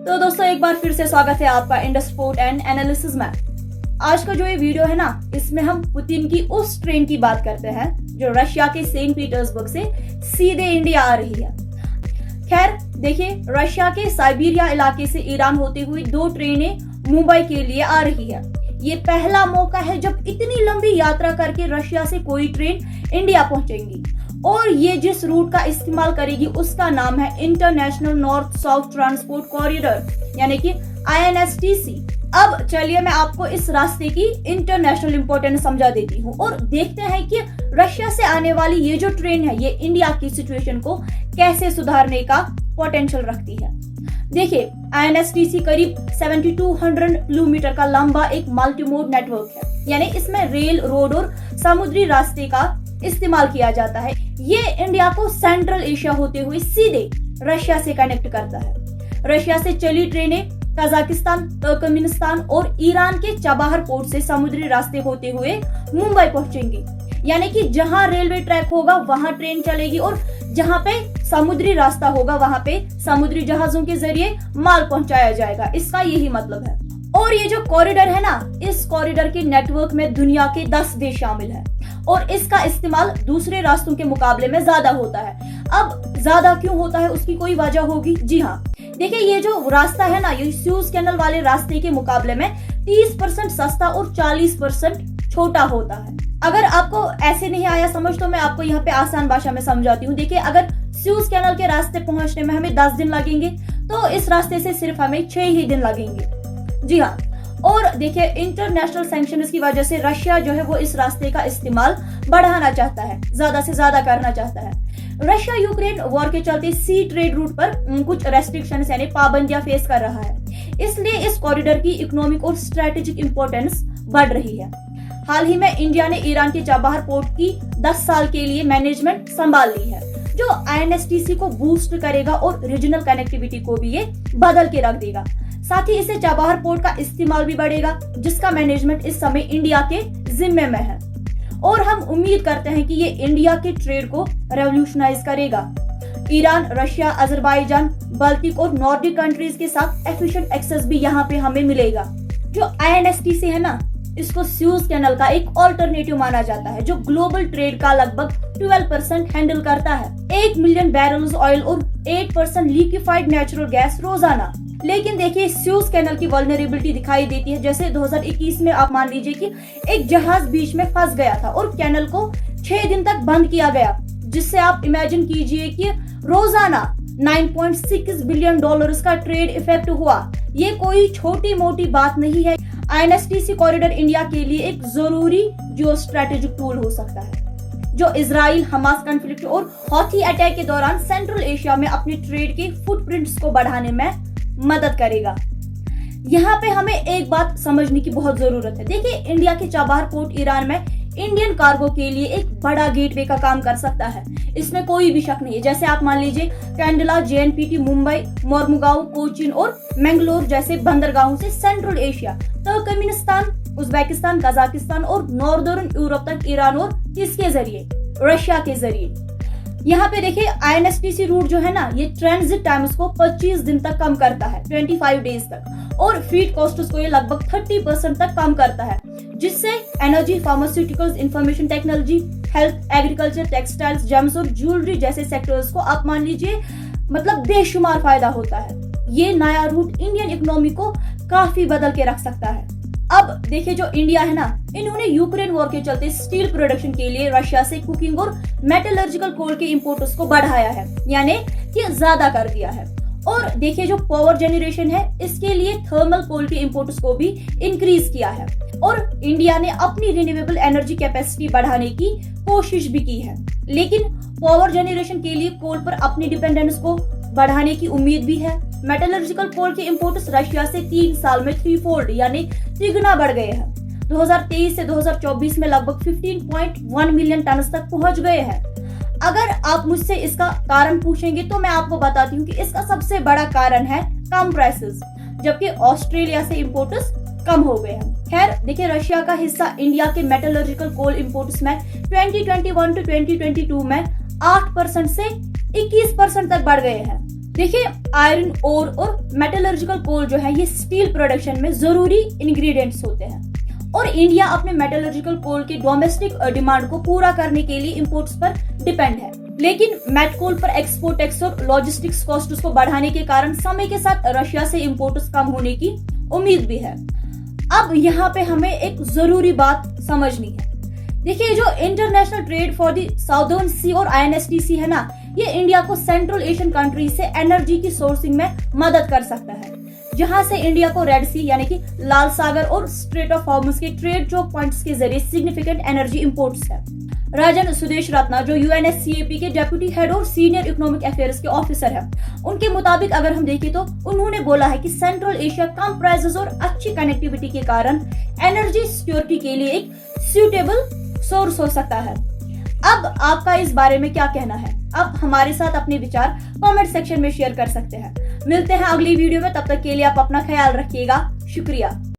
तो दोस्तों एक बार फिर से स्वागत है आपका इंडस्पोर्ट एंड एनालिसिस में। आज का जो ये वीडियो है ना, इसमें हम पुतिन की उस ट्रेन की बात करते हैं जो रशिया के सेंट पीटर्सबर्ग से सीधे इंडिया आ रही है। खैर देखिए, रशिया के साइबेरिया इलाके से ईरान होती हुई 2 ट्रेनें मुंबई के लिए आ रही है। ये पहला मौका है जब इतनी लंबी यात्रा करके रशिया से कोई ट्रेन इंडिया पहुंचेगी और ये जिस रूट का इस्तेमाल करेगी उसका नाम है international north south transport corridor, यानी कि INSTC। अब चलिए मैं आपको इस रास्ते की इंटरनेशनल इंपॉर्टेंस समझा देती हूँ और देखते हैं कि रशिया से आने वाली ये जो ट्रेन है ये इंडिया की सिचुएशन को कैसे सुधारने का पोटेंशियल रखती है। देखिए, INSTC करीब 7200 किलोमीटर का लंबा एक मल्टीमोड नेटवर्क है, यानी इसमें रेल, रोड और समुद्री रास्ते का इस्तेमाल किया जाता है। ये इंडिया को सेंट्रल एशिया होते हुए सीधे रशिया से कनेक्ट करता है। रशिया से चली ट्रेनें कजाकिस्तान, तुर्कमेनिस्तान और ईरान के चाबहार पोर्ट से समुद्री रास्ते होते हुए मुंबई पहुंचेंगी, यानी कि जहां रेलवे ट्रैक होगा वहां ट्रेन चलेगी और जहां पे समुद्री रास्ता होगा वहां पे समुद्री जहाजों के जरिए माल पहुंचाया जाएगा। इसका यही मतलब है। और ये जो कॉरिडोर है ना, इस कॉरिडोर के नेटवर्क में दुनिया के 10 देश शामिल है और इसका इस्तेमाल दूसरे रास्तों के मुकाबले में ज्यादा होता है। अब ज्यादा क्यों होता है उसकी कोई वजह होगी। जी हाँ, देखिए ये जो रास्ता है ना, ये स्यूज कैनल वाले रास्ते के मुकाबले में 30% सस्ता और 40% छोटा होता है। अगर आपको ऐसे नहीं आया समझ तो मैं आपको यहाँ पे आसान भाषा में समझाती हूँ। देखिए, अगर स्यूज कैनल के रास्ते पहुंचने में हमें 10 दिन लगेंगे तो इस रास्ते से सिर्फ हमें 6 ही दिन लगेंगे। जी हाँ, और देखिए इंटरनेशनल सैंक्शंस की वजह से रशिया जो है वो इस रास्ते का इस्तेमाल बढ़ाना चाहता है, ज्यादा से ज्यादा करना चाहता है। रशिया यूक्रेन वॉर के चलते सी ट्रेड रूट पर कुछ रेस्ट्रिक्शंस यानी पाबंदियां फेस कर रहा है, इसलिए इस कॉरिडोर की इकोनॉमिक और स्ट्रेटेजिक इंपॉर्टेंस बढ़ रही है। हाल ही में इंडिया ने ईरान के चाबहार पोर्ट की 10 साल के लिए मैनेजमेंट संभाल ली है, जो INSTC को बूस्ट करेगा और रीजनल कनेक्टिविटी को भी ये बदल के रख देगा। साथ ही इससे चाबहार पोर्ट का इस्तेमाल भी बढ़ेगा, जिसका मैनेजमेंट इस समय इंडिया के जिम्मे में है और हम उम्मीद करते हैं कि ये इंडिया के ट्रेड को रेवोल्यूशनाइज करेगा। ईरान, रशिया, अजरबैजान, बाल्टिक और नॉर्डिक कंट्रीज के साथ एफिशिएंट एक्सेस भी यहाँ पे हमें मिलेगा। जो INSTC है ना, इसको स्यूज कैनल का एक ऑल्टरनेटिव माना जाता है जो ग्लोबल ट्रेड का लगभग 12% हैंडल करता है। 1 मिलियन बैरल्स ऑयल और 8% लिक्विफाइड नेचुरल गैस रोजाना। लेकिन देखिए, स्यूज कैनल की वल्नरेबिलिटी दिखाई देती है। जैसे 2021 में आप मान लीजिए कि एक जहाज बीच में फंस गया था और कैनल को 6 दिन तक बंद किया गया, जिससे आप इमेजिन कीजिए कि रोजाना $9.6 बिलियन का ट्रेड इफेक्ट हुआ। ये कोई छोटी मोटी बात नहीं है। INSTC कॉरिडोर इंडिया के लिए एक जरूरी जियो स्ट्रेटेजिक टूल हो सकता है, जो इजराइल हमास कॉन्फ्लिक्ट और हौथी अटैक के दौरान सेंट्रल एशिया में अपनी ट्रेड के फुटप्रिंट्स को बढ़ाने में मदद करेगा। यहाँ पे हमें एक बात समझने की बहुत जरूरत है। देखिए, इंडिया के चाबहार पोर्ट ईरान में इंडियन कार्गो के लिए एक बड़ा गेटवे का काम कर सकता है, इसमें कोई भी शक नहीं है। जैसे आप मान लीजिए कैंडला, JNPT, मुंबई, मोरमुगांव, कोचीन और मैंगलोर जैसे बंदरगाहों से central Asia, Turkmenistan, Uzbekistan, Kazakhstan और नॉर्दर्न यूरोप तक ईरान और किसके जरिए, रशिया के जरिए। यहाँ पे देखिए INSTC रूट जो है ना, ये ट्रांजिट टाइम्स को 25 दिन तक कम करता है, 25 डेज तक, और फीड कॉस्ट्स को ये लगभग 30% तक कम करता है, जिससे energy, pharmaceuticals, information technology, health, agriculture, textiles, James और ज्वेलरी जैसे सेक्टर्स को आप मान लीजिए मतलब बेशुमार फायदा होता है। ये नया रूट इंडियन इकोनॉमी को काफी बदल के रख सकता है। अब देखिए, जो इंडिया है ना, इन्होंने यूक्रेन वॉर के चलते स्टील प्रोडक्शन के लिए रशिया से कुकिंग और मेटलर्जिकल कोल के इंपोर्ट्स को बढ़ाया है, यानी कि ज्यादा कर दिया है। और देखिए, जो पावर जनरेशन है इसके लिए थर्मल कोल के इंपोर्ट्स को भी इंक्रीज किया है और इंडिया ने अपनी रिन्यूएबल एनर्जी कैपेसिटी बढ़ाने की कोशिश भी की है। लेकिन पावर जनरेशन के लिए कोल पर अपनी डिपेंडेंस को बढ़ाने की उम्मीद भी है। मेटलर्जिकल कोल के इंपोर्ट्स रशिया से 3 साल में 3-fold यानी तिगुना बढ़ गए हैं। 2023 से 2024 में लगभग 15.1 मिलियन टन तक पहुंच गए हैं। अगर आप मुझसे इसका कारण पूछेंगे तो मैं आपको बताती हूँ कि इसका सबसे बड़ा कारण है कम प्राइसेस, जबकि ऑस्ट्रेलिया से इंपोर्ट्स कम हो गए हैं। खैर देखिए, रशिया का हिस्सा इंडिया के मेटलर्जिकल कोल इंपोर्ट्स में 2021 टू 2022 में 8% से 21% तक बढ़ गए हैं। देखिए, आयरन ओर और मेटलर्जिकल कोल जो है ये स्टील प्रोडक्शन में जरूरी इंग्रेडिएंट्स होते हैं और इंडिया अपने मेटलर्जिकल कोल के डोमेस्टिक डिमांड को पूरा करने के लिए इंपोर्ट्स पर डिपेंड है। लेकिन मेट कोल पर एक्सपोर्ट टैक्स और लॉजिस्टिक्स कॉस्ट को बढ़ाने के कारण समय के साथ रशिया से इंपोर्ट्स कम होने की उम्मीद भी है। अब यहाँ पे हमें एक जरूरी बात समझनी है। देखिए, जो international trade for the southern sea और INSTC है ना, ये इंडिया को सेंट्रल एशियन कंट्री से एनर्जी की सोर्सिंग में मदद कर सकता है, जहां से इंडिया को रेड सी यानी कि लाल सागर और स्ट्रेट ऑफ हॉर्मुज के ट्रेड चोक पॉइंट्स के जरिए सिग्निफिकेंट एनर्जी इंपोर्ट्स है। राजन सुदेश रत्ना, जो UNSCAP के डेप्यूटी हेड और सीनियर इकोनॉमिक अफेयर्स के ऑफिसर हैं, उनके मुताबिक अगर हम देखें तो उन्होंने बोला है कि सेंट्रल एशिया कम प्राइसेस और अच्छी कनेक्टिविटी के कारण एनर्जी सिक्योरिटी के लिए एक सूटेबल सोर्स हो सकता है। अब आपका इस बारे में क्या कहना है? आप हमारे साथ अपने विचार कमेंट सेक्शन में शेयर कर सकते हैं। मिलते हैं अगली वीडियो में, तब तक के लिए आप अपना ख्याल रखिएगा। शुक्रिया।